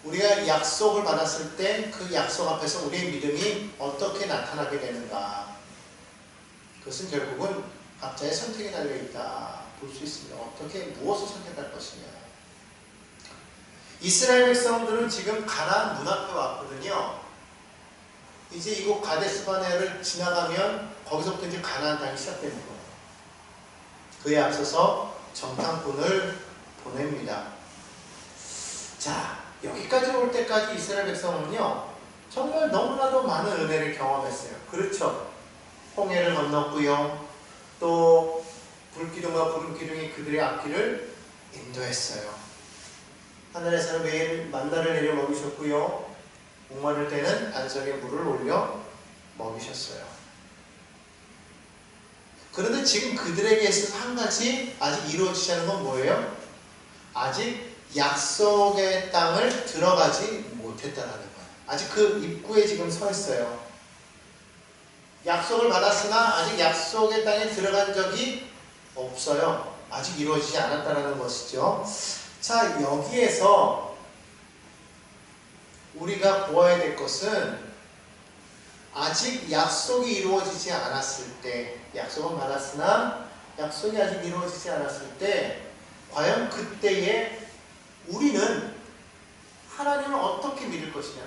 우리가 약속을 받았을 때 그 약속 앞에서 우리의 믿음이 어떻게 나타나게 되는가. 그것은 결국은 각자의 선택에 달려있다 볼 수 있습니다. 어떻게 무엇을 선택할 것이냐. 이스라엘 백성들은 지금 가나안 문 앞에 왔거든요. 이제 이곳 가데스바네아를 지나가면 거기서부터 이제 가나안 땅이 시작되는 거예요. 그에 앞서서 정탐꾼을 보냅니다. 자, 여기까지 올 때까지 이스라엘 백성은요, 정말 너무나도 많은 은혜를 경험했어요. 그렇죠? 홍해를 건넜고요. 또 불기둥과 구름기둥이 그들의 앞길을 인도했어요. 하늘에서는 매일 만나를 내려 먹이셨고요. 목마를 때는 안석에 물을 올려 먹이셨어요. 그런데 지금 그들에게 있어서 한 가지 아직 이루어지지 않은 건 뭐예요? 아직 약속의 땅을 들어가지 못했다라는 거예요. 아직 그 입구에 지금 서 있어요. 약속을 받았으나 아직 약속의 땅에 들어간 적이 없어요. 아직 이루어지지 않았다는 것이죠. 자, 여기에서 우리가 보아야 될 것은 아직 약속이 이루어지지 않았을 때, 약속은 받았으나 약속이 아직 이루어지지 않았을 때 과연 그때에 우리는 하나님을 어떻게 믿을 것이냐,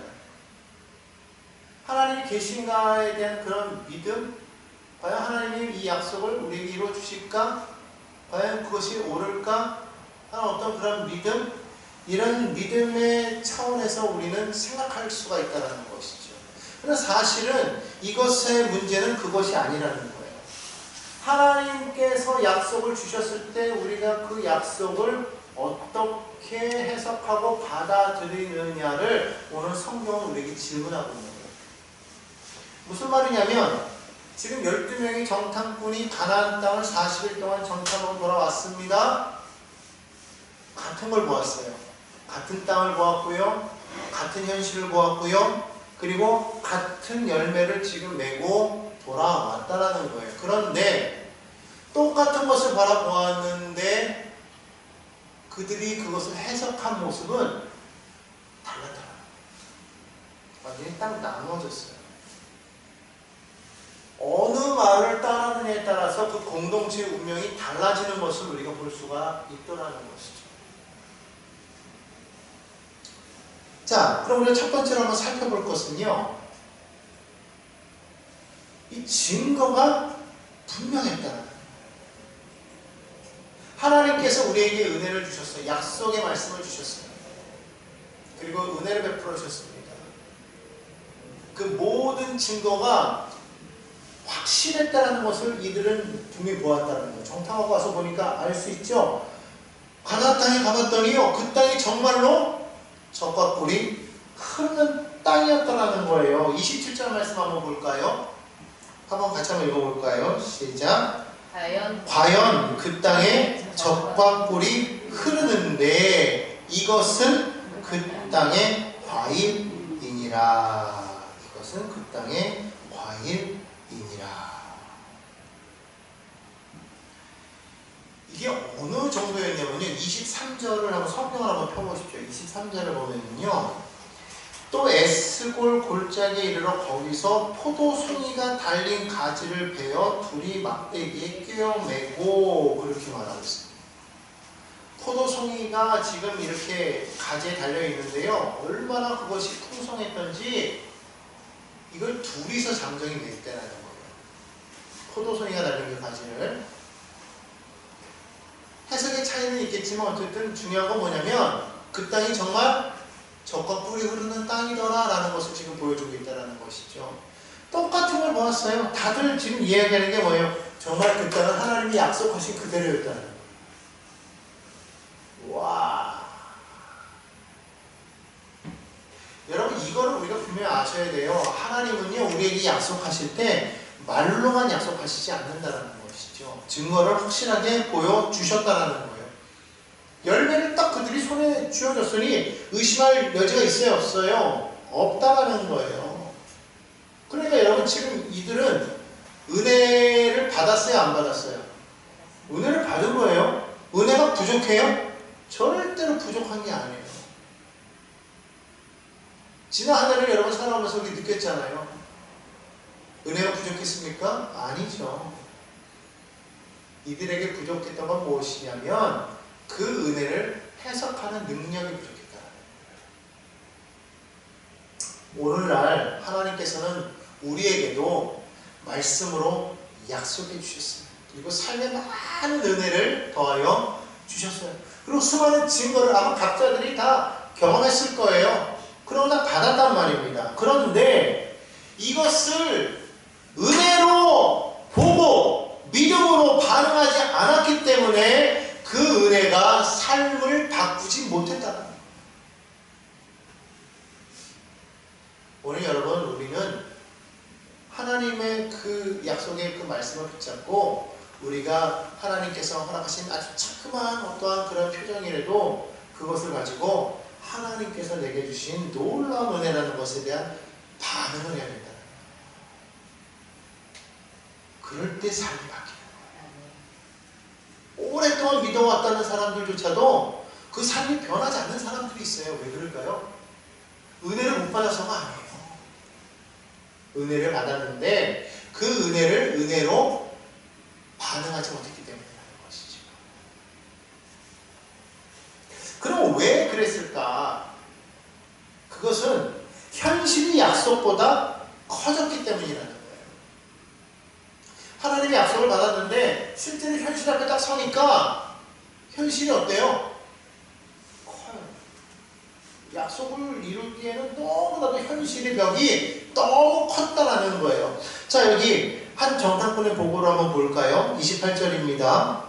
하나님이 계신가에 대한 그런 믿음, 과연 하나님이 이 약속을 우리에게 이루어 주실까, 과연 그것이 옳을까 하는 어떤 그런 믿음, 이런 믿음의 차원에서 우리는 생각할 수가 있다는 것이죠. 그러나 사실은 이것의 문제는 그것이 아니라는 거예요. 하나님께서 약속을 주셨을 때 우리가 그 약속을 어떻게 해석하고 받아들이느냐를 오늘 성경은 우리에게 질문하고 있는 거예요. 무슨 말이냐면 지금 12명의 정탐꾼이 가나안 땅을 40일 동안 정탐하고 돌아왔습니다. 같은 걸 보았어요. 같은 땅을 보았고요. 같은 현실을 보았고요. 그리고 같은 열매를 지금 메고 돌아왔다라는 거예요. 그런데 똑같은 것을 바라보았는데 그들이 그것을 해석한 모습은 달랐더라고요. 완전히 딱 나누어졌어요. 어느 말을 따르느냐에 따라서 그 공동체의 운명이 달라지는 것을 우리가 볼 수가 있더라는 것이죠. 자, 그럼 우리가 첫 번째로 한번 살펴볼 것은요, 이 증거가 분명했다는 거예요. 하나님께서 우리에게 은혜를 주셨어요. 약속의 말씀을 주셨어요. 그리고 은혜를 베풀어 주셨습니다. 그 모든 증거가 확실했다는 것을 이들은 분명히 보았다는 거예요. 정탐하고 와서 보니까 알 수 있죠. 가나안 땅에 가봤더니요, 그 땅이 정말로 젖과 꿀이 흐르는 땅이었다는 거예요. 27절 말씀 한번 볼까요? 한번 같이 한번 읽어볼까요? 시작. 과연 그 땅에 젖과 꿀이 흐르는데 이것은 그 땅의 과일이니라. 이것은 그 땅의 과일이니라. 이게 어느 정도였냐면요, 23절을 한번 성경을 한번 펴보십시오. 23절을 보면요, 또 에스골 골짜기에 이르러 거기서 포도송이가 달린 가지를 베어 둘이 막대기에 꿰어매고, 그렇게 말하고 있습니다. 포도송이가 지금 이렇게 가지에 달려 있는데요, 얼마나 그것이 풍성했던지 이걸 둘이서 장정이 냈다는 거예요. 포도송이가 달린 그 가지를. 해석의 차이는 있겠지만 어쨌든 중요한 건 뭐냐면 그 땅이 정말 젖과 꿀이 흐르는 땅이더라 라는 것을 지금 보여주고 있다는 것이죠. 똑같은 걸 보았어요. 다들 지금 이야기하는 게 뭐예요? 정말 그 땅은 하나님이 약속하신 그대로였다는 거예요. 와, 여러분 이거를 우리가 분명히 아셔야 돼요. 하나님은요, 우리에게 약속하실 때 말로만 약속하시지 않는다는 거예요. 증거를 확실하게 보여주셨다는 거예요. 열매를 딱 그들이 손에 쥐어줬으니 의심할 여지가 있어요, 없어요? 없다라는 거예요. 그러니까 여러분 지금 이들은 은혜를 받았어요, 안 받았어요? 은혜를 받은 거예요. 은혜가 부족해요? 절대로 부족한 게 아니에요. 지난 한 해를 여러분 살아오면서 우리 느꼈잖아요. 은혜가 부족했습니까? 아니죠. 이들에게 부족했던 건 무엇이냐면 그 은혜를 해석하는 능력이 부족했다. 오늘날 하나님께서는 우리에게도 말씀으로 약속해 주셨습니다. 그리고 삶에 많은 은혜를 더하여 주셨어요. 그리고 수많은 증거를 아마 각자들이 다 경험했을 거예요. 그러고 다 받았단 말입니다. 그런데 이것을 은혜로 보고 믿음으로 반응하지 않았기 때문에 그 은혜가 삶을 바꾸지 못했다는 거예요. 오늘 여러분, 우리는 하나님의 그 약속의 그 말씀을 붙잡고 우리가 하나님께서 허락하신 아주 자그마한 어떠한 그런 표정이라도 그것을 가지고 하나님께서 내게 주신 놀라운 은혜라는 것에 대한 반응을 해야 된다는 거예요. 그럴 때 삶이 바뀌는 거예요. 오랫동안 믿어왔다는 사람들조차도 그 삶이 변하지 않는 사람들이 있어요. 왜 그럴까요? 은혜를 못 받아서가 아니에요. 은혜를 받았는데 그 은혜를 은혜로 반응하지 못했기 때문이라는 것이죠. 그럼 왜 그랬을까? 그것은 현실이 약속보다 커졌기 때문이라는 거예요. 하나님의 약속을 받았는데 실제로 현실 앞에 딱 서니까 현실이 어때요? 커요. 약속을 이루기에는 너무나도 현실의 벽이 너무 컸다라는 거예요. 자, 여기 한 정탐꾼의 보고를 한번 볼까요? 28절입니다.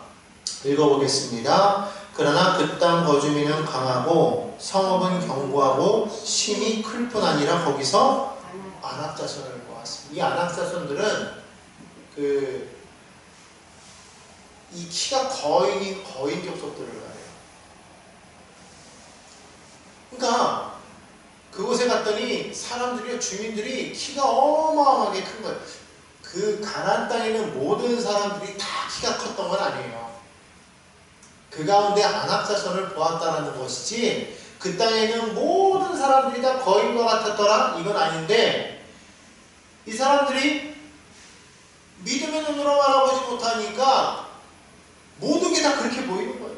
읽어보겠습니다. 그러나 그 땅 거주민은 강하고 성읍은 견고하고 심이 클 뿐 아니라 거기서 안악자손을 보았습니다. 이 안악자손들은 이 키가 거인 족속들을 말해요. 그러니까 그곳에 갔더니 사람들이, 주민들이 키가 어마어마하게 큰 거예요. 그 가나안 땅에 있는 모든 사람들이 다 키가 컸던 건 아니에요. 그 가운데 안악자손을 보았다는 것이지 그 땅에 있는 모든 사람들이 다 거인과 같았더라? 이건 아닌데 이 사람들이 믿음의 눈으로 바라보지 못하니까 모든 게 다 그렇게 보이는 거예요.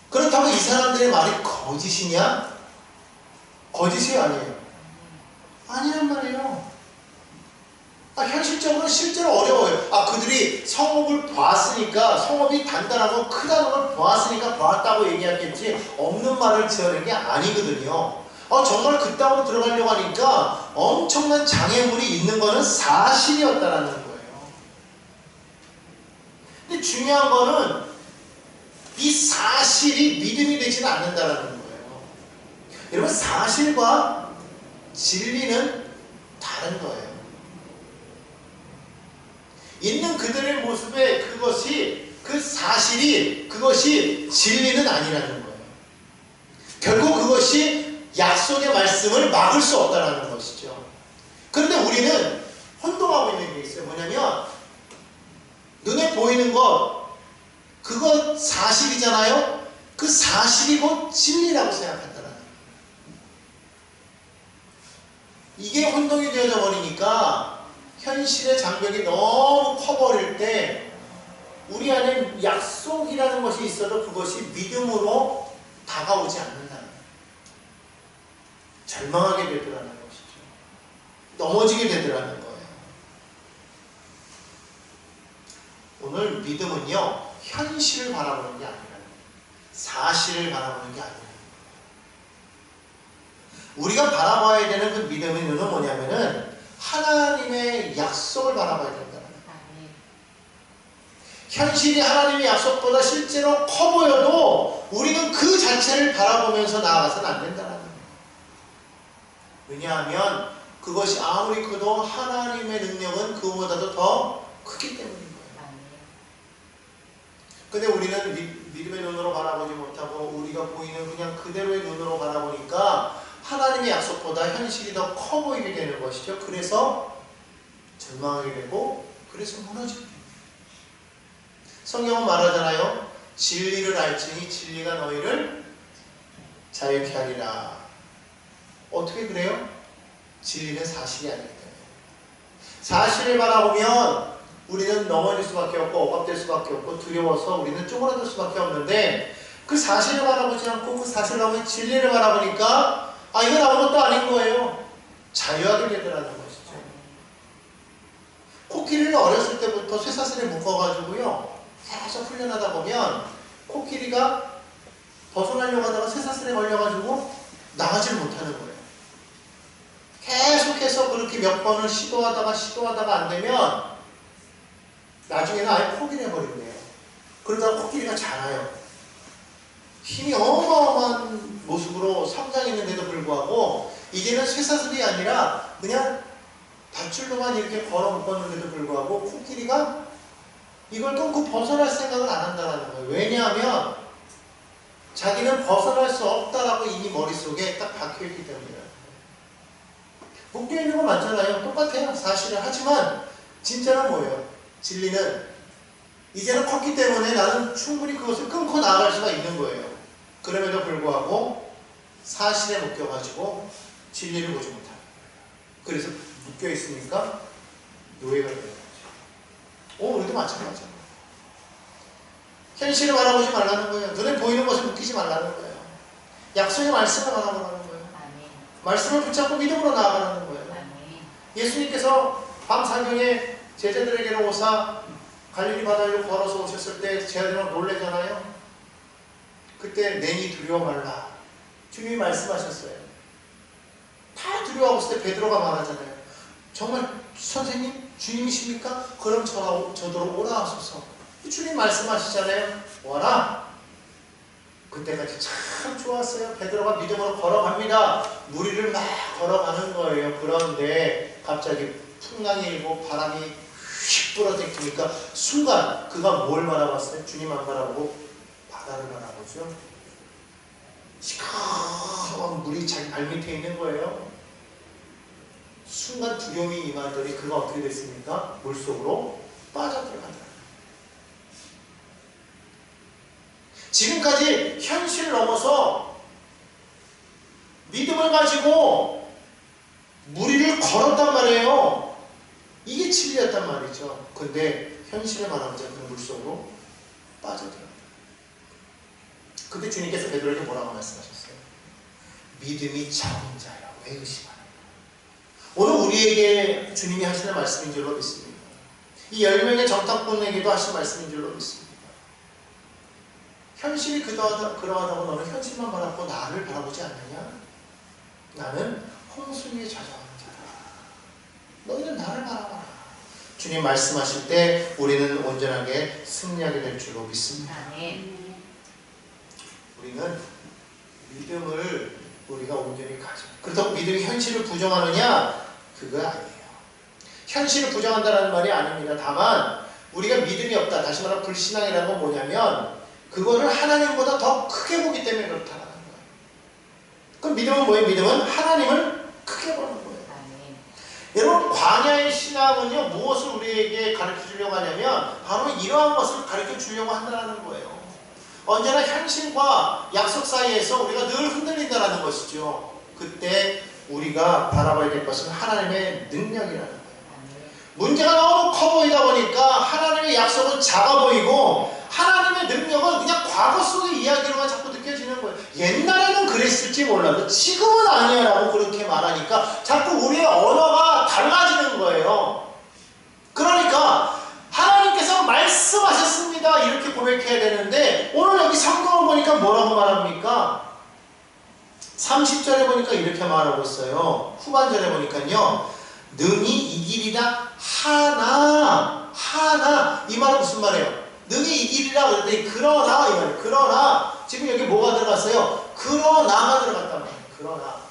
그렇다고 이 사람들의 말이 거짓이냐? 거짓이 아니에요. 아니란 말이에요. 현실적으로 실제로 어려워요. 그들이 성읍을 보았으니까, 성읍이 단단하고 크다는 걸 보았으니까 보았다고 얘기하겠지 없는 말을 지어낸 게 아니거든요. 정말 그 땅으로 들어가려고 하니까 엄청난 장애물이 있는 거는 사실이었다라는 거예요. 근데 중요한 거는 이 사실이 믿음이 되지는 않는다라는 거예요. 여러분, 사실과 진리는 다른 거예요. 있는 그들의 모습에 그 사실이, 그것이 진리는 아니라는 거예요. 결국 그것이 약속의 말씀을 막을 수 없다는 것이죠. 그런데 우리는 혼동하고 있는 게 있어요. 뭐냐면 눈에 보이는 것, 그것 사실이잖아요. 그 사실이 곧 진리라고 생각한다는 거예요. 이게 혼동이 되어져 버리니까 현실의 장벽이 너무 커버릴 때 우리 안에 약속이라는 것이 있어도 그것이 믿음으로 다가오지 않는다는 거예요. 절망하게 되더라는 것이죠. 넘어지게 되더라는 거예요. 오늘 믿음은요, 현실을 바라보는 게 아니라 사실을 바라보는 게 아니에요. 우리가 바라봐야 되는 그 믿음의 눈은 뭐냐면은 하나님의 약속을 바라봐야 된다는 거예요. 현실이 하나님의 약속보다 실제로 커 보여도 우리는 그 자체를 바라보면서 나아가서는 안 된다는 거예요. 왜냐하면 그것이 아무리 커도 하나님의 능력은 그보다도 더 크기 때문인 거예요. 근데 우리는 믿음의 눈으로 바라보지 못하고 우리가 보이는 그냥 그대로의 눈으로 바라보니까 하나님의 약속보다 현실이 더 커 보이게 되는 것이죠. 그래서 절망하게 되고 그래서 무너지게 됩니다. 성경은 말하잖아요. 진리를 알지니 진리가 너희를 자유케 하리라. 어떻게 그래요? 진리는 사실이 아니기 때문에. 사실을 바라보면 우리는 넘어질 수밖에 없고 억압될 수밖에 없고 두려워서 우리는 쪼그라들 수밖에 없는데, 그 사실을 바라보지 않고 그 사실을 넘어 진리를 바라보니까 이건 아무것도 아닌 거예요. 자유하게 되더라는 것이죠. 코끼리를 어렸을 때부터 쇠사슬에 묶어가지고요 계속 훈련하다 보면 코끼리가 벗어나려고 하다가 쇠사슬에 걸려가지고 나가질 못하는 거예요. 계속해서 그렇게 몇 번을 시도하다가 안 되면 나중에는 아예 포기를 해버린대요. 그러다가 코끼리가 자라요. 힘이 어마어마한 모습으로 성장했는데도 불구하고 이제는 쇠사슬이 아니라 그냥 밧줄로만 이렇게 걸어 묶었는데도 불구하고 코끼리가 이걸 끊고 벗어날 생각을 안 한다는 거예요. 왜냐하면 자기는 벗어날 수 없다라고 이미 머릿속에 딱 박혀있기 때문이에요. 묶여있는 거 많잖아요. 똑같아요. 사실은. 하지만 진짜는 뭐예요? 진리는 이제는 컸기 때문에 나는 충분히 그것을 끊고 나아갈 수가 있는 거예요. 그럼에도 불구하고 사실에 묶여가지고 진리를 보지 못합니다. 그래서 묶여있으니까 노예가 되는 거죠. 우리도 마찬가지예요. 현실을 바라보지 말라는 거예요. 눈에 보이는 것을 묶이지 말라는 거예요. 약속의 말씀을 바라보라는 거예요. 말씀을 붙잡고 믿음으로 나아가라는 거예요. 예수님께서 밤사경에 제자들에게로 오사 갈릴리 바다를 걸어서 오셨을 때 제자들은 놀래잖아요. 그때 내니 두려워 말라. 주님이 말씀하셨어요. 다 두려워하고 있을 때 베드로가 말하잖아요. 정말 선생님 주님이십니까? 그럼 저더러 오라 하소서. 주님 말씀하시잖아요. 와라. 그때까지 참 좋았어요. 베드로가 믿음으로 걸어갑니다. 무리를 막 걸어가는 거예요. 그런데 갑자기 풍랑이 일고 바람이 휙 불어닥치니까 순간 그가 뭘 바라봤어요? 주님 안 바라보고 바다를 바라보죠. 시커먼 물이 자기 발밑에 있는 거예요. 순간 두려움이 임하더니 그가 어떻게 됐습니까? 물속으로 빠져들어간다. 지금까지 현실을 넘어서 믿음을 가지고 무리를 걸었단 말이에요. 이게 진리였단 말이죠. 근데 현실을 말하자 그 물속으로 빠져들어간다. 근데 주님께서 베드로에게 뭐라고 말씀하셨어요? 믿음이 적은 자여 왜 의심하는가? 오늘 우리에게 주님이 하시는 말씀인 줄로 믿습니다. 이 10명의 정탐꾼에게도 하신 말씀인 줄로 믿습니다. 현실이 그러하다고 너는 현실만 바라보고 나를 바라보지 않느냐? 나는 홍수 위에 자정하는 자다. 너희는 나를 바라봐라. 주님 말씀하실 때 우리는 온전하게 승리하게 될 줄로 믿습니다. 우리는 믿음을 우리가 온전히 가져. 그렇다고 믿음이 현실을 부정하느냐? 그거 아니에요. 현실을 부정한다는 말이 아닙니다. 다만 우리가 믿음이 없다. 다시 말하면 불신앙이라는 건 뭐냐면 그거를 하나님보다 더 크게 보기 때문에 그렇다는 거예요. 그럼 믿음은 뭐예요? 믿음은 하나님을 크게 보는 거예요. 여러분 광야의 신앙은요 무엇을 우리에게 가르쳐 주려고 하냐면 바로 이러한 것을 가르쳐 주려고 한다는 거예요. 언제나 현실과 약속 사이에서 우리가 늘 흔들린다는 것이죠. 그때 우리가 바라봐야 될 것은 하나님의 능력이라는 거예요. 문제가 너무 커 보이다 보니까 하나님의 약속은 작아 보이고 하나님의 능력은 그냥 과거 속의 이야기로만 자꾸 느껴지는 거예요. 옛날에는 그랬을지 몰라도 지금은 아니야 라고 그렇게 말하니까 자꾸 우리의 언어가 달라지는 거예요. 그러니까 하나님께서 말씀하셨습니다 이렇게 고백해야 되는데 오늘 여기 성경을 보니까 뭐라고 말합니까? 30절에 보니까 이렇게 말하고 있어요. 후반절에 보니까요 능히 이기리라 하나 이 말은 무슨 말이에요? 능히 이기리라 그랬더니 그러나 이 말이에요. 그러나 지금 여기 뭐가 들어갔어요? 그러나가 들어갔단 말이에요.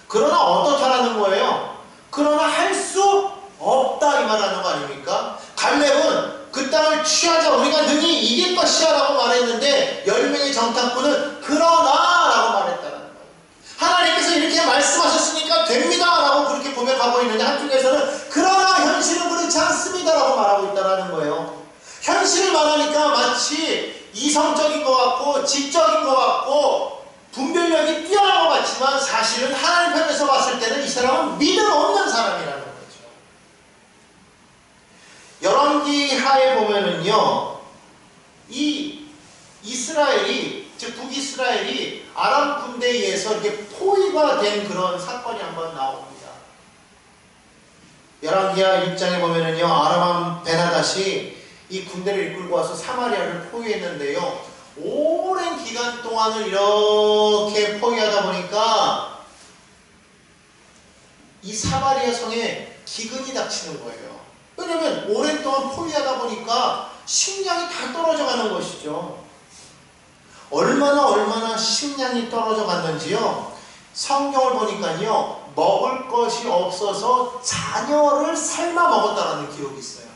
그러나 어떻다라는 거예요? 그러나 할 수 없다 이 말하는 거 아닙니까? 갈렙은 그 땅을 취하자 우리가 능히 이길 것이야 라고 말했는데 10명의 정탐꾼은 그러나 라고 말했다는 거예요. 하나님께서 이렇게 말씀하셨으니까 됩니다 라고 그렇게 고백하고 있는데 한쪽에서는 그러나 현실은 그렇지 않습니다 라고 말하고 있다는 거예요. 현실을 말하니까 마치 이성적인 것 같고 지적인 것 같고 분별력이 뛰어난 것 같지만 사실은 하나님 편에서 봤을 때는 이 사람은 믿음 없는 사람이라는 거죠. 열왕기 하에 보면은요, 이 이스라엘이, 즉 북이스라엘이 아람 군대에 의해서 이렇게 포위가 된 그런 사건이 한번 나옵니다. 열왕기하 6장에 보면은요, 아람 베나닷이 이 군대를 이끌고 와서 사마리아를 포위했는데요, 오랜 기간 동안을 이렇게 포위하다 보니까 이 사마리아 성에 기근이 닥치는 거예요. 왜냐면 오랜 동안 포위하다 보니까 식량이 다 떨어져 가는 것이죠. 얼마나 식량이 떨어져 갔는지요, 성경을 보니까요, 먹을 것이 없어서 자녀를 삶아 먹었다라는 기록이 있어요.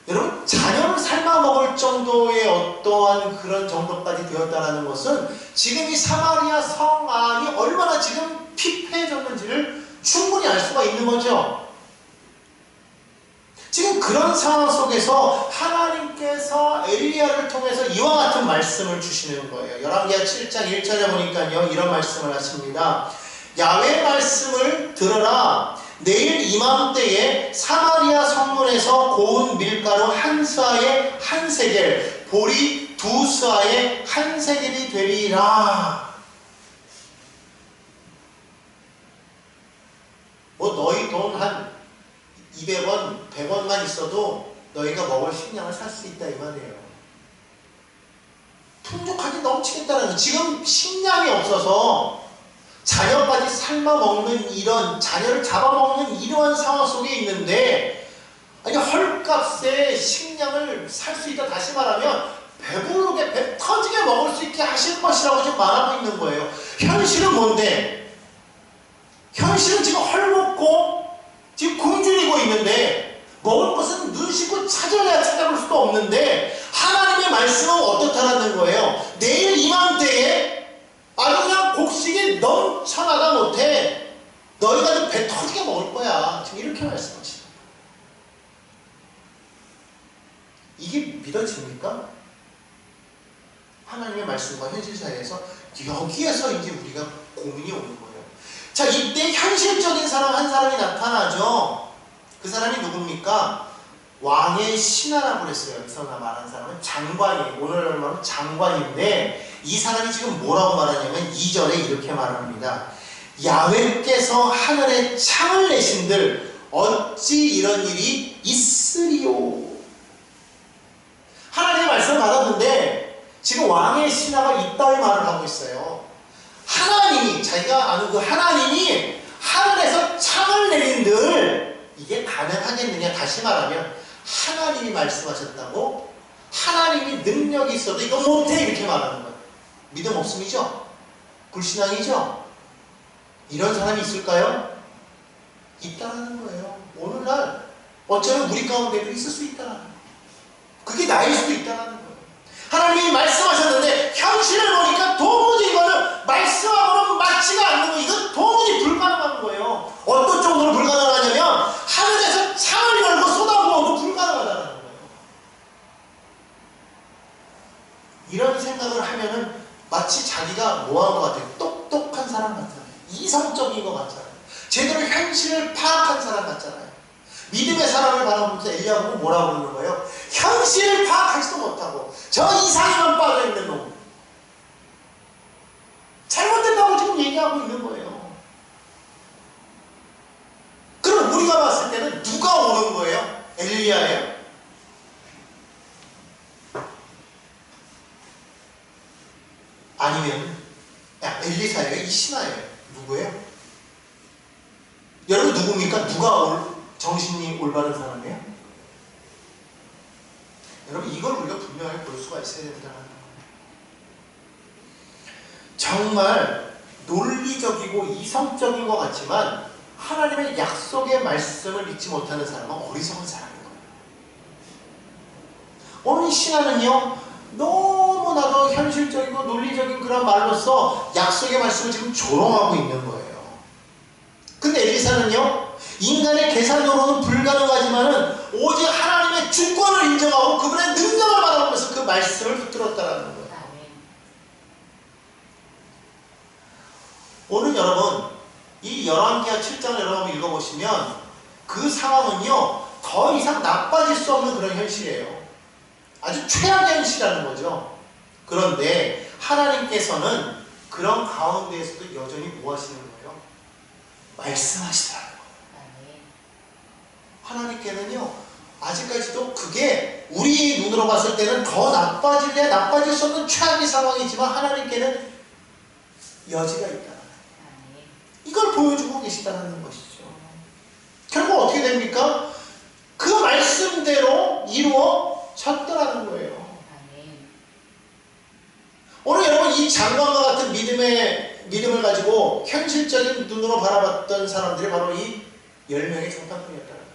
여러분, 자녀를 삶아 먹을 정도의 어떠한 그런 정도까지 되었다는 것은 지금 이 사마리아 성 안이 얼마나 지금 피폐해졌는지를 충분히 알 수가 있는 거죠. 지금 그런 상황 속에서 하나님께서 엘리야를 통해서 이와 같은 말씀을 주시는 거예요. 열왕기하 7장 1절에 보니까요, 이런 말씀을 하십니다. 야훼 말씀을 들어라. 내일 이맘때에 사마리아 성문에서 고운 밀가루 한 스아에 한 세겔, 보리 두 스아에 한 세겔이 되리라. 뭐 너희 돈 한 200원, 100원만 있어도 너희가 먹을 식량을 살 수 있다 이 말이에요. 풍족하게 넘치겠다는 거. 지금 식량이 없어서 자녀까지 삶아 먹는 이런, 자녀를 잡아먹는 이러한 상황 속에 있는데, 아니 헐값에 식량을 살 수 있다. 다시 말하면 배부르게 배 터지게 먹을 수 있게 하실 것이라고 지금 말하고 있는 거예요. 현실은 뭔데? 현실은 지금 헐먹고 지금 굶주리고 있는데 먹을 것은 눈 씻고 찾아내야 찾아볼 수도 없는데 하나님의 말씀은 어떻다라는 거예요. 내일 이맘때에 아주 그냥 곡식이 넘쳐나다 못해 너희가 배 터지게 먹을 거야. 지금 이렇게 말씀하시는 거예요. 이게 믿어집니까? 하나님의 말씀과 현실 사이에서 여기에서 이제 우리가 고민이 오는 거예요. 자, 이때 현실적인 사람 한 사람이 나타나죠. 그 사람이 누굽니까? 왕의 신하라고 그랬어요. 여기서 말하는 사람은 장관이에요. 오늘 말하면 장관인데 이 사람이 지금 뭐라고 말하냐면 2절에 이렇게 말합니다. 야훼께서 하늘에 창을 내신들 어찌 이런 일이 있으리요. 하나님의 말씀을 받았는데 지금 왕의 신하가 이따위 말을 하고 있어요. 하나님이, 자기가 아는 그 하나님이 하늘에서 창을 내린들 이게 가능하겠느냐. 다시 말하면 하나님이 말씀하셨다고 하나님이 능력이 있어도 이거 못해 이렇게 말하는 거예요. 믿음 없음이죠? 불신앙이죠? 이런 사람이 있을까요? 있다는 거예요. 오늘날 어쩌면 우리 가운데도 있을 수 있다는 거예요. 그게 나일 수도 있다는 거예요. 하나님이 말씀하셨는데 현실을 보니까 도무지 이거는 말씀하고는 맞지가 않는 거예요. 이건 도무지 불가능한 거예요. 어떤 정도로 불가능하냐면 하늘에서 창을 열고 쏟아부어도 불가능하다는 거예요. 이런 생각을 하면은 마치 자기가 뭐한 것 같아요. 똑똑한 사람 같잖아요. 이성적인 것 같잖아요. 제대로 현실을 파악한 사람 같잖아요. 믿음의 사람을 바라보면서 엘리야 보고 뭐라고 그러는 거예요? 현실을 파악하지도 못하고 저 이상에만 빠져있는 놈. 잘못됐다고 지금 얘기하고 있는 거예요. 그럼 우리가 봤을 때는 누가 오는 거예요? 엘리야예요? 아니면 엘리사예요? 이 신하예요? 누구예요? 여러분 누굽니까? 누가 정신이 올바른 사람이에요? 여러분 이걸 우리가 분명히 볼 수가 있어야 된다는 거예요. 정말 논리적이고 이성적인 것 같지만 하나님의 약속의 말씀을 믿지 못하는 사람은 어리석은 사람인 거예요. 오늘 신하는요 너무나도 현실적이고 논리적인 그런 말로써 약속의 말씀을 지금 조롱하고 있는 거예요. 근데 엘리사는요 인간의 계산으로는 불가능하지만은 오직 하나님의 주권을 인정하고 그분의 능력을 바라보면서 그 말씀을 붙들었다라는 거예요. 오늘 여러분 이 열왕기하 7장을 여러분 읽어보시면 그 상황은요 더 이상 나빠질 수 없는 그런 현실이에요. 아주 최악의 현실이라는 거죠. 그런데 하나님께서는 그런 가운데에서도 여전히 뭐 하시는 거예요? 말씀하시더라는 거예요. 하나님께는요 아직까지도 그게 우리 눈으로 봤을 때는 더 나빠질 수 없는 최악의 상황이지만 하나님께는 여지가 있다. 이걸 보여주고 계시다는 것이죠. 결국 어떻게 됩니까? 그 말씀대로 이루어졌더라는 거예요. 오늘 여러분 이 장관과 같은 믿음을 가지고 현실적인 눈으로 바라봤던 사람들이 바로 이 10명의 정탐꾼이었다는 거예요.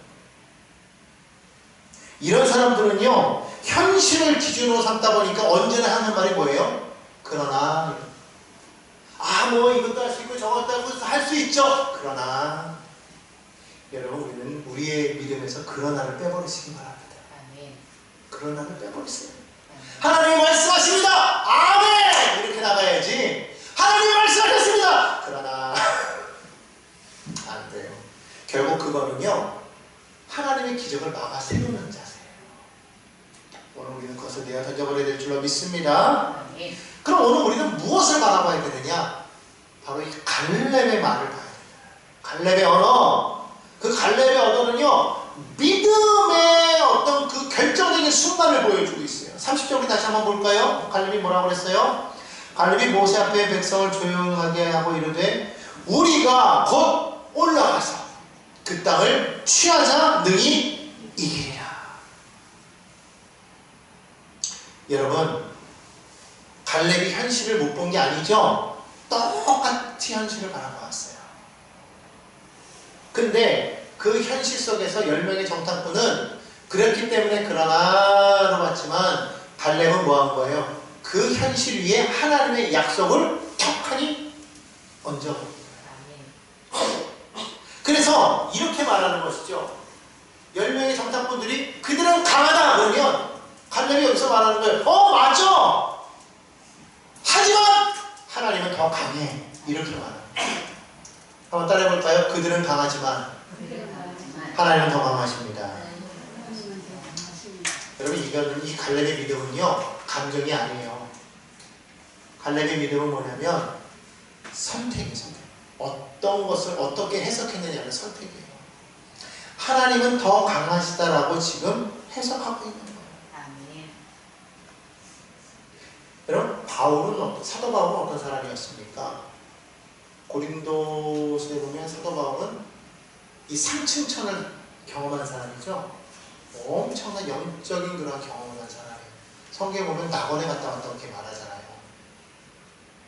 이런 사람들은요 현실을 기준으로 삼다 보니까 언제나 하는 말이 뭐예요? 그러나 뭐 이것도 할 수 있고 저것도 할 수 있죠. 그러나 여러분 우리는 우리의 믿음에서 그러나를 빼버리시기 바랍니다. 그러나를 빼버리세요. 하나님이 말씀하십니다. 아멘! 이렇게 나가야지. 하나님이 말씀하셨습니다. 그러나 안 돼요. 결국 그거는요 하나님의 기적을 막아 세우는 자세예요. 오늘 우리는 그것을 내어 던져버려야 될 줄로 믿습니다. 그럼 오늘 우리는 무엇을 바라봐야 되느냐? 바로 이 갈렙의 말을 봐야 돼요. 갈렙의 언어. 그 갈렙의 언어는요 믿음의 어떤 그 결정적인 순간을 보여주고 있어요. 30절 다시 한번 볼까요? 갈렙이 뭐라고 그랬어요? 갈렙이 모세 앞에 백성을 조용하게 하고 이르되 우리가 곧 올라가서 그 땅을 취하자 능히 이기리라. 여러분 갈렙이 현실을 못 본 게 아니죠? 똑같이 현실을 바라보았어요. 근데 그 현실 속에서 10명의 정탐꾼은 그랬기 때문에 그러나로 봤지만 갈렙은 뭐 한 거예요? 그 현실 위에 하나님의 약속을 격하니 얹어버립니다. 그래서 이렇게 말하는 것이죠. 10명의 정탐꾼들이 그들은 강하다 그러면 갈렙이 여기서 말하는 거예요. 맞죠? 하지만 하나님은 더 강해. 이렇게 말합니다. 한번 따라해볼까요? 그들은 강하지만 하나님은 더 강하십니다. 여러분 이 갈렙의 믿음은요 감정이 아니에요. 갈렙의 믿음은 뭐냐면 선택이에요. 선택. 어떤 것을 어떻게 해석했느냐는 선택이에요. 하나님은 더 강하시다라고 지금 해석하고 있는 거예요. 여러분 사도 바울은 어떤 사람이었습니까? 고린도서에 보면 사도 바울은 이 상층천을 경험한 사람이죠. 엄청난 영적인 그런 경험을 한 사람이에요. 성경에 보면 낙원에 갔다 왔다 이렇게 말하잖아요.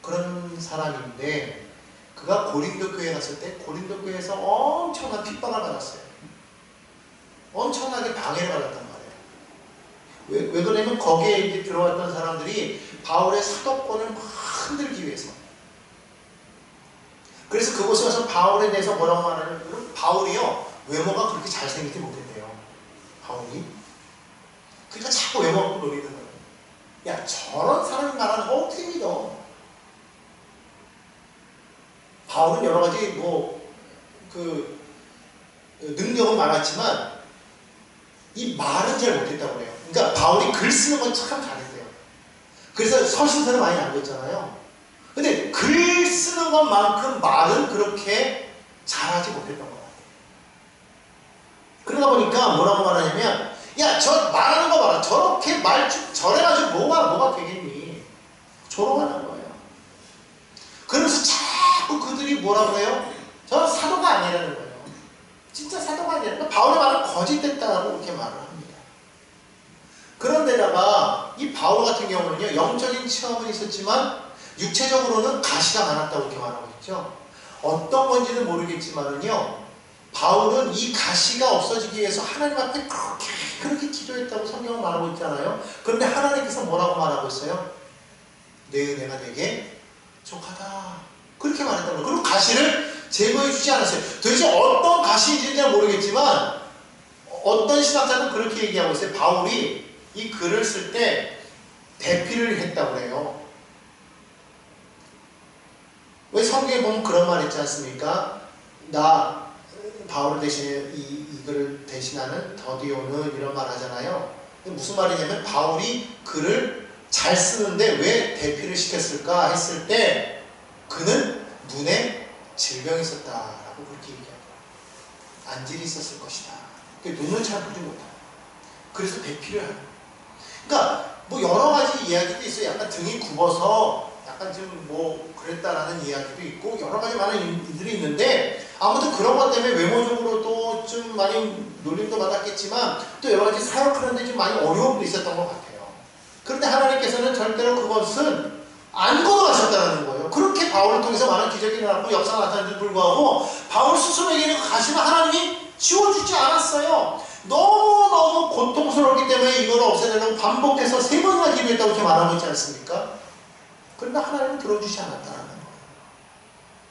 그런 사람인데 그가 고린도 교회에 갔을 때 고린도 교회에서 엄청난 핍박을 받았어요. 엄청나게 방해를 받았단 말이에요. 왜 그러냐면 거기에 이제 들어왔던 사람들이 바울의 사도권을 막 흔들기 위해서. 그래서 그곳에 와서 바울에 대해서 뭐라고 말하냐면 바울이요 외모가 그렇게 잘생기지 못했대요. 바울이. 그러니까 자꾸 외모 갖고 놀리는 거예요. 야 저런 사람이 말하는 거 어떻게 믿어? 바울은 여러 가지 능력은 많았지만 이 말은 잘 못했다고 그래요. 그러니까 바울이 글 쓰는 건 참 잘했대요. 그래서 서신서를 많이 남겼잖아요. 근데 글 쓰는 것만큼 말은 그렇게 잘하지 못했던 것 같아요. 그러다 보니까 뭐라고 말하냐면 야 저 말하는 거 봐라. 저렇게 저래가지고 뭐가 되겠니? 조롱하는 거예요. 그러면서 자꾸 그들이 뭐라고 해요? 저 사도가 아니라는 거예요. 진짜 사도가 아니라. 그러니까 바울의 말은 거짓됐다고 이렇게 말을 합니다. 그런데다가 이 바울 같은 경우는요 영적인 체험은 있었지만 육체적으로는 가시가 많았다고 이렇게 말하고 있죠. 어떤 건지는 모르겠지만은요 바울은 이 가시가 없어지기 위해서 하나님 앞에 그렇게 기도했다고 성경은 말하고 있잖아요. 그런데 하나님께서 뭐라고 말하고 있어요? 내 은혜가 내게 족하다 그렇게 말했다고. 그리고 가시를 제거해 주지 않았어요. 도대체 어떤 가시인지는 모르겠지만 어떤 신학자는 그렇게 얘기하고 있어요. 바울이 이 글을 쓸 때 대피를 했다고 해요. 왜 성경에 보면 그런 말 있지 않습니까? 나 바울 대신에 이 글을 대신하는 더디오는 이런 말 하잖아요. 무슨 말이냐면 바울이 글을 잘 쓰는데 왜 대피를 시켰을까 했을 때 그는 눈에 질병이 있었다라고 그렇게 얘기하고 안질이 있었을 것이다. 눈을 잘 보지 못하고 그래서 대피를 하는. 그러니까 뭐 여러 가지 이야기도 있어요. 약간 등이 굽어서 약간 좀 뭐 그랬다라는 이야기도 있고 여러 가지 많은 일들이 있는데 아무튼 그런 것 때문에 외모적으로도 좀 많이 놀림도 받았겠지만 또 여러 가지 사역하는데 좀 많이 어려움도 있었던 것 같아요. 그런데 하나님께서는 절대로 그것은 안 거둬가셨다는 거예요. 그렇게 바울을 통해서 많은 기적이 일어났고 역사가 나타났는데도 불구하고 바울 스스로에게는 그 가시는 하나님이 지워주지 않았어요. 너무너무 고통스럽기 때문에 이걸 없애려고 반복해서 3번이나 기도했다고 이렇게 말하고 있지 않습니까? 그런데 하나님은 들어주지 않았다는 거예요.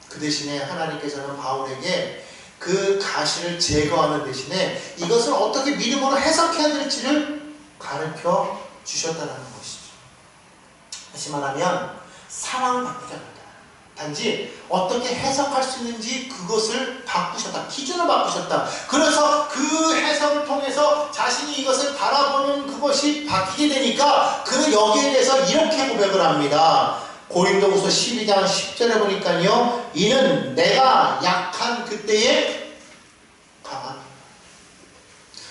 그 대신에 하나님께서는 바울에게 그 가시를 제거하는 대신에 이것을 어떻게 믿음으로 해석해야 될지를 가르쳐 주셨다는 것이죠. 다시 말하면 상황을 바꾸지 않았다. 단지 어떻게 해석할 수 있는지 그것을 바꾸셨다. 기준을 바꾸셨다. 그래서 그 해석을 통해서 자신이 이것을 바라보는 그것이 바뀌게 되니까 그는 여기에 대해서 이렇게 고백을 합니다. 고린도후서 12장 10절에 보니까요. 이는 내가 약한 그때에 강함이다.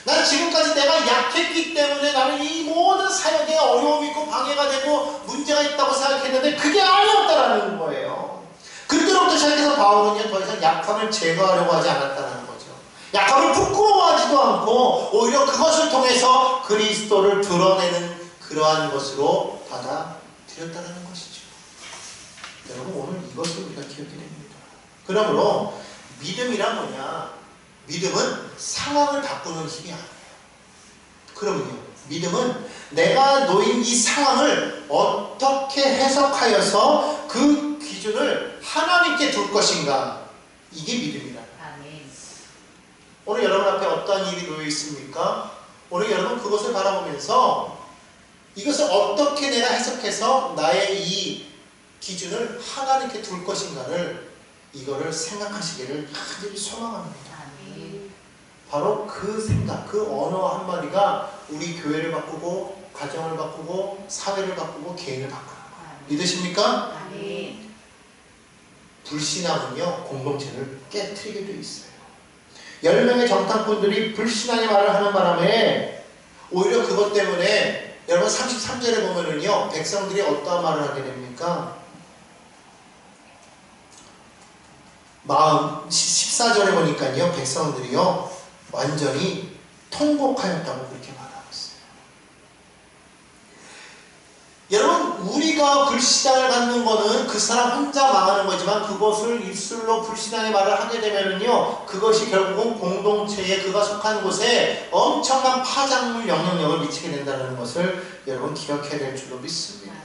난 지금까지 내가 약했기 때문에 나는 이 모든 사역에 어려움이 있고 방해가 되고 문제가 있다고 생각했는데 그게 아니었다라는 거예요. 그때부터 시작해서 바울은요 더 이상 약함을 제거하려고 하지 않았다는 거죠. 약함을 부끄러워하지도 않고 오히려 그것을 통해서 그리스도를 드러내는 그러한 것으로 받아들였다는 것이죠. 여러분 오늘 이것을 우리가 기억해야 됩니다. 그러므로 믿음이란 뭐냐? 믿음은 상황을 바꾸는 힘이 아니에요. 그러면요 믿음은 내가 놓인 이 상황을 어떻게 해석하여서 그 기준을 하나님께 둘 것인가, 이게 믿음이라. 오늘 여러분 앞에 어떠한 일이 놓여 있습니까? 오늘 여러분 그것을 바라보면서 이것을 어떻게 내가 해석해서 나의 이 기준을 하나님께 둘 것인가를 이거를 생각하시기를 간절히 소망합니다. 바로 그 생각, 그 언어 한마디가 우리 교회를 바꾸고 가정을 바꾸고 사회를 바꾸고 개인을 바꾸는 거예요. 믿으십니까? 아멘. 불신앙은요 공동체를 깨트리게 되어 있어요. 10명의 정탐꾼들이 불신앙의 말을 하는 바람에 오히려 그것 때문에 여러분 33절에 보면은요 백성들이 어떠한 말을 하게 됩니까? 14절에 보니까요 백성들이요 완전히 통곡하였다고 그렇게 말하고 있어요. 여러분 우리가 불신앙을 갖는 거는 그 사람 혼자 망하는 거지만 그것을 입술로 불신앙의 말을 하게 되면은요 그것이 결국은 공동체에 그가 속한 곳에 엄청난 파장물 영향력을 미치게 된다는 것을 여러분 기억해야 될 줄로 믿습니다.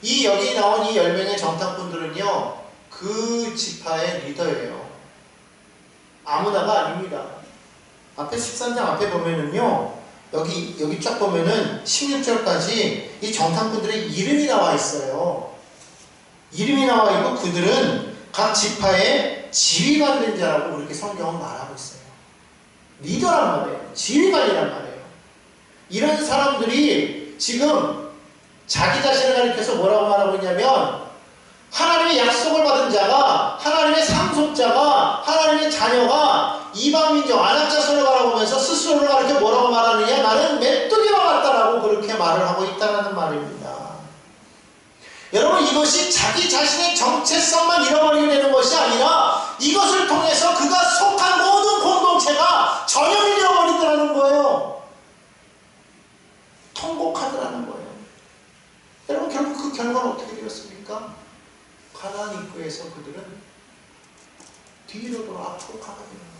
이 여기 나온 이 10명의 정탐꾼들은요 그 지파의 리더예요. 아무나가 아닙니다. 앞에 13장 앞에 보면은요 여기 쫙 보면은 16절까지 이 정탐꾼들의 이름이 나와 있어요. 이름이 나와 있고 그들은 각 지파의 지휘관된 자라고 그렇게 성경은 말하고 있어요. 리더란 말이에요. 지휘관이란 말이에요. 이런 사람들이 지금 자기 자신을 가리켜서 뭐라고 말하고 있냐면 하나님의 약속을 받은 자가, 하나님의 상속자가, 하나님의 자녀가 이방민족 안악자손을 바라보면서 스스로를 가리켜 뭐라고 말하느냐? 나는 메뚜기와 같다라고 그렇게 말을 하고 있다는 말입니다. 여러분 이것이 자기 자신의 정체성만 잃어버리게 되는 것이 아니라 이것을 통해서 그가 속한 모든 공동체가 전혀 잃어버리더라는 거예요. 통곡하더라는 거예요. 여러분 결국 그 결과는 어떻게 되었습니까? 가나안 입구에서 그들은 뒤로 돌아 앞으로 가게 되는 거예요.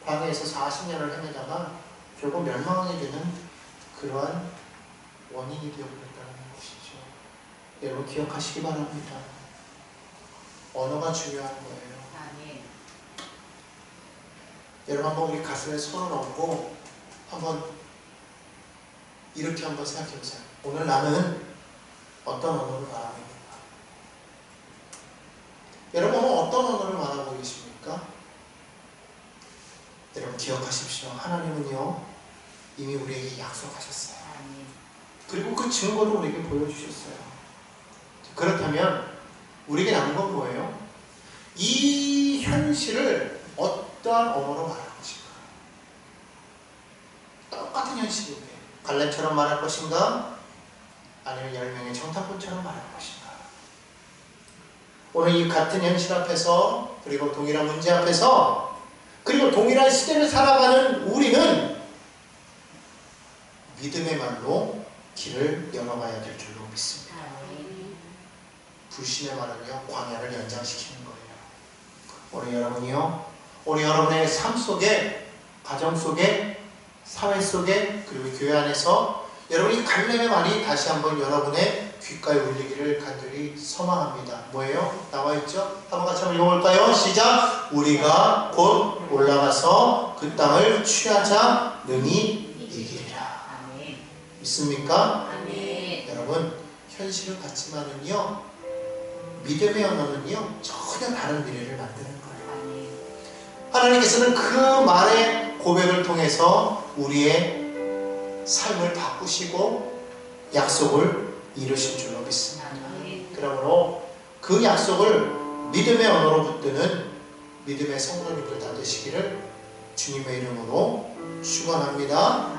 광야에서 40년을 헤매다가 결국 멸망하게 되는 그러한 원인이 되어버렸다는 것이죠. 여러분 기억하시기 바랍니다. 언어가 중요한 거예요. 아멘. 여러분 한번 우리 가슴에 손을 얹고 한번 이렇게 한번 생각해 보세요. 오늘 나는 어떤 언어를 말하고 있는가? 여러분 오늘 어떤 언어를 말하고 계십니까? 여러분 기억하십시오. 하나님은요 이미 우리에게 약속하셨어요. 아멘. 그리고 그 증거를 우리에게 보여주셨어요. 그렇다면 우리에게 남은 건 뭐예요? 이 현실을 어떠한 언어로 말할 것인가? 똑같은 현실인데 갈렙처럼 말할 것인가? 아니면 10명의 정탐꾼처럼 말할 것인가? 오늘 이 같은 현실 앞에서 그리고 동일한 문제 앞에서 그리고 동일한 시대를 살아가는 우리는 믿음의 말로 길을 열어가야 될 줄로 믿습니다. 아멘. 불신의 말은요 광야를 연장시키는 거예요. 오늘 여러분이요 오늘 여러분의 삶 속에 가정 속에 사회 속에 그리고 교회 안에서 여러분이 갈렙의 말이 다시 한번 여러분의 귓가에 울리기를 간절히 소망합니다. 뭐예요? 나와있죠? 한번 같이 한번 읽어볼까요? 시작! 우리가 곧 올라가서 그 땅을 취하자 능히 이기리라. 아멘. 믿습니까? 아멘. 여러분 현실은 같지만은요 믿음의 언어는요 전혀 다른 미래를 만드는 거예요. 아멘. 하나님께서는 그 말의 고백을 통해서 우리의 삶을 바꾸시고 약속을 이루실 줄로 믿습니다. 아멘. 그러므로 그 약속을 믿음의 언어로 붙드는 믿음의 성도님들 다 되시기를 주님의 이름으로 축원합니다.